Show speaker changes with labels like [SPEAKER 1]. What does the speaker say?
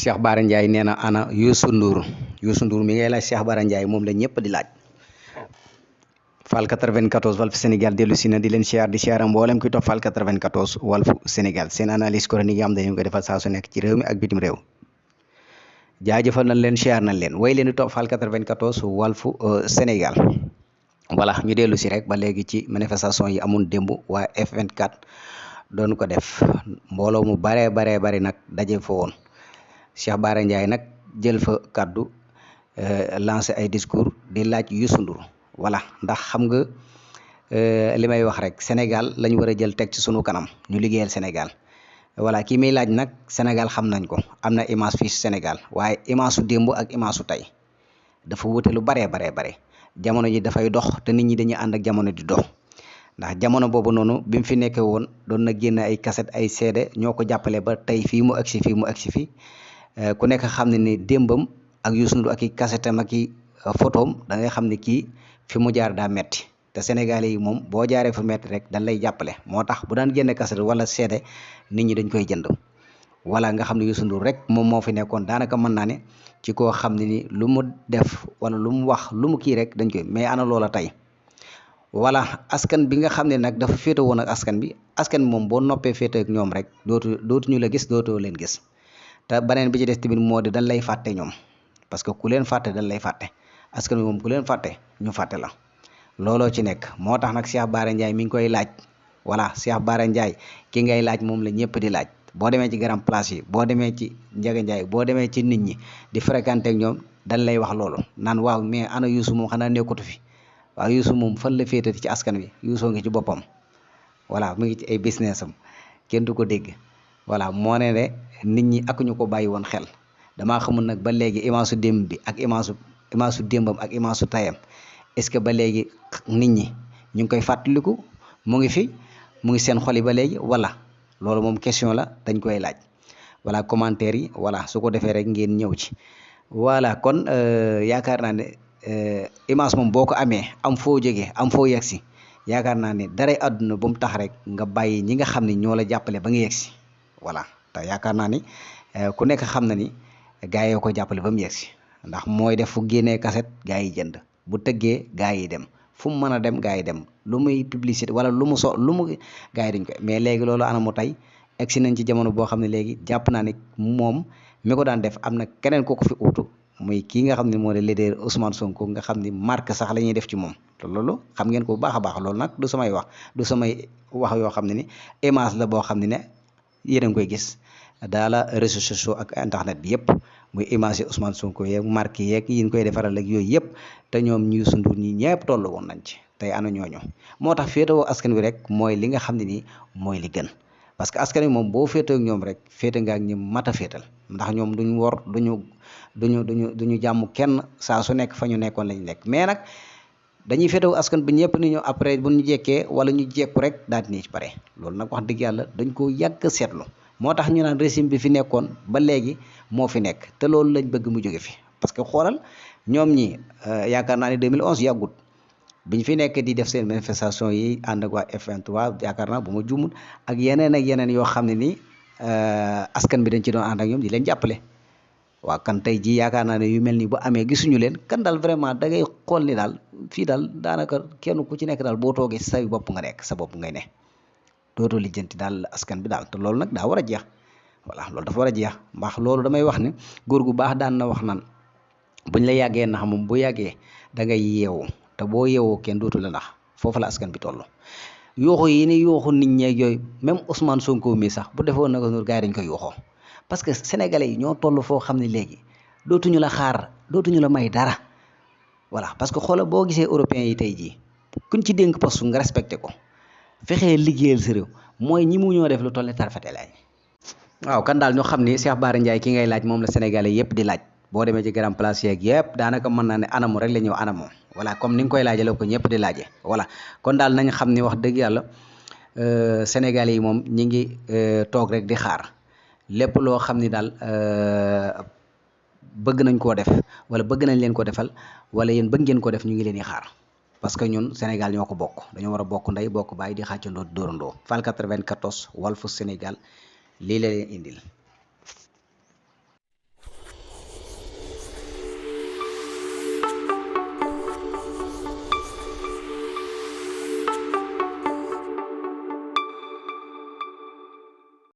[SPEAKER 1] Cheikh Bara Ndiaye nee na ana Youssou Ndour mi ngay laaj Cheikh Bara Ndiaye moom la ñëpp di laaj. Fall 94 Walf Sénégal dellu si na di leen siyaar di siyaara mboolem kuy topp Fall 94 Walf Sénégal seen analyse chronique yi am dañu ko defal saa su nekk ci réew mi ak bitim réew. jaajëfal nañ leen siyaar nañ leen way leen di topp Fall 94 Walf Sénégal. voilà ñu dellu si rek ba léegi ci manifestation yi amoon démb waa F24 doon ko def mbooloo mu bare nag daje fa woon Cheikh Bara Ndiaye nag jël fa kàddu lancé ay discours di laaj Youssou Ndour voilà ndax xam nga li may wax rek Sénégal lañ war a jël teg ci sunu kanam ñu liggéeyal Sénégal voilà kii muy laaj nag Sénégal xam nañ ko am na image fii Sénégal waaye image su démb ak image su tey dafa wute lu bare jamono ji dafay dox te nit ñi dañuy ànd ak jamono di dox ndax jamono boobu noonu bi mu fi nekkee woon doon na génn ay cassette ay CD ñoo ko jàppale ba tey fii mu agsi fii ku nekk xam ne ni démbam ak Youssou Ndour ak i cassette am ak i photom da ngay xam ne kii fi mu jaar daa metti te Sénégalais yi moom boo jaaree fu metti rek dañ lay jàppale moo tax bu daan génne cassette wala CD nit ñi dañ koy jënd wala nga xam ne Youssou Ndour rek moom moo fi nekkoon daanaka mën naa ne ci koo xam ne ni lu mu def wala lu mu wax lu mu kii rek dañ koy mais ana loola tey voilà askan bi nga xam ne nag dafa féete woon ak askan bi moom boo noppee féete ak ñoom rek dootuñu la gis dootoo leen gis te beneen bi ci des tamit moo di dañ lay fàtte ñoom parce que ku leen fàtte dañ lay fàtte askan bi moom ku leen fàtte ñu fàtte la looloo ci nekk moo tax nag Cheikh Bara Ndiaye mi ngi koy laaj voilà Cheikh Bara Ndiaye ki ngay laaj moom la ñëpp di laaj boo demee ci grand place yi boo demee ci Ndiaga Ndiaye boo demee ci nit ñi di fréquenté ak ñoom dañ lay wax loolu naan waaw mais ana Youssou moom xanaa nekkatu fi waaw Youssou moom fan la féetati ci askan wi Youssou ngi ci boppam voilà mu ngi ci ay business am kenn du ko dégg voilà moo ne ne nit ñi ak ñu ko bàyyi woon xel damaa xamul nag ba léegi image su démb bi ak image su démbam ak image su tayam est-ce que ba léegi nit ñi ñu ngi koy fàttaliku mu ngi fi mu ngi seen xol yi ba léegi wala loolu moom question la dañ koy laaj voilà commentaire yi voilà su ko defee rek ngeen ñëw ci voilà kon yaakaar naa ne image moom boo ko amee am foo jógee am foo yegsi yaakaar naa ne daray àdduna ba mu tax rek nga bàyyi ñi nga xam ne ñoo la jàppale ba nga yegsi voilà te yaakaar naa ni ku nekk xam na ni gars yi ko jàppale ba mu yegsi ndax mooy def fu génnee kaset gars yi jënd bu tëggee gars yi dem fu mu mën a dem gars yi dem lu muy publicité wala lu mu gars yi dañ koy mais léegi loolu ana mu tey egsi nañ ci jamono boo xam ne léegi jàpp naa ne moom mi ko daan def am na keneen ko fi uutu muy kii nga xam ne moo di leader Ousmane Sonko nga xam ni marque sax la ñuy def ci moom te loolu xam ngeen ko bu baax a baax loolu nag du samay wax yoo xam ne ni image la boo xam ne yéen a ngi koy gis daal la réseaux sociaux ak internet bi yëpp muy image yi Ousmane Sonko yeeg marque yeeg yi ñu koy defaral ak yooyu yëpp te ñoom ñu Youssou Ndour ñi ñëpp tollu woon nañ ci tey ana ñooñu moo tax féetewoo askan wi rek mooy li nga xam ne nii mooy li gën parce que askan wi moom boo féetee ak ñoom rek féete nga ak ñi mat a féetal ndax ñoom duñ wor duñu jàmm kenn saa su nekk fa ñu nekkoon lañ nekk mais nag dañuy féetewoo askan bi ñëpp ni ñu après bu ñu jekkee wala ñu jekku rek daal di ci pare loolu nag wax dëgg yàlla dañ ko yàgg seetlu moo tax ñu naan régime bi fi nekkoon ba léegi moo fi nekk te loolu lañ bëgg mu jóge fi parce que xoolal ñoom ñi yaakaar naa ne 2011 yàggut biñ fi nekk di def seen manifestation yi ànd ak waa F23 yaakaar naa bu ma juumul ak yeneen yoo xam ne ni askan bi dañ ci doon ànd ak ñoom di leen jàppale waaw kan tey jii yaakaar naa ne yu mel ni bu amee gisuñu leen kan daal vraiment da ngay xool ni daal fii daal daanaka kenn ku ci nekk daal boo toogee say bopp nga nekk sa bopp ngay ne dootoo lijjanti daal askan bi daal te loolu nag daa war a jeex voilà loolu dafa war a jeex ndax loolu damay wax ne góor gu baax daan na wax naan buñ la yàggee nax moom bu yàggee da ngay yeewu te boo yeewoo kenn dootu la nax foofu la askan bi toll yooxu yi ni yooxu nit ñeeg yooyu même Ousmane Sonko mi sax bu defoon naka noonu gars yi dañ koy yooxoo parce que sénégalais yi ñoo toll foo xam ne léegi dootuñu la xaar dootuñu la may dara voilà parce que xoola boo gisee européens yi tey jii kuñ ci dénk poste nga respecté ko fexee liggéeyal sa réew mooy ñi mu ñoo def lu toll ni tarfate laay waaw kan daal ñu xam ni Cheikh Bara Ndiaye ki ngay laaj moom la sénégalais yëpp di laaj boo demee ci grand place yeeg yëpp daanaka mën naa ne anamu rek la ñëw anamu voilà comme ni nga koy laajee la ko ñëpp di laajee voilà kon daal nañ xam ni wax dëgg yàlla sénégalais yi moom ñi ngi toog rek di xaar lépp loo xam ni daal bëgg nañ koo def wala bëgg nañ leen ko defal wala yéen bëgg ngeen ko def ñu ngi leen di xaar parce que ñun Sénégal ñoo ko bokk dañoo war a bokk ndey bokk baay di xàccandoo dóorandoo Fall 94 Walf Sénégal lii la leen indil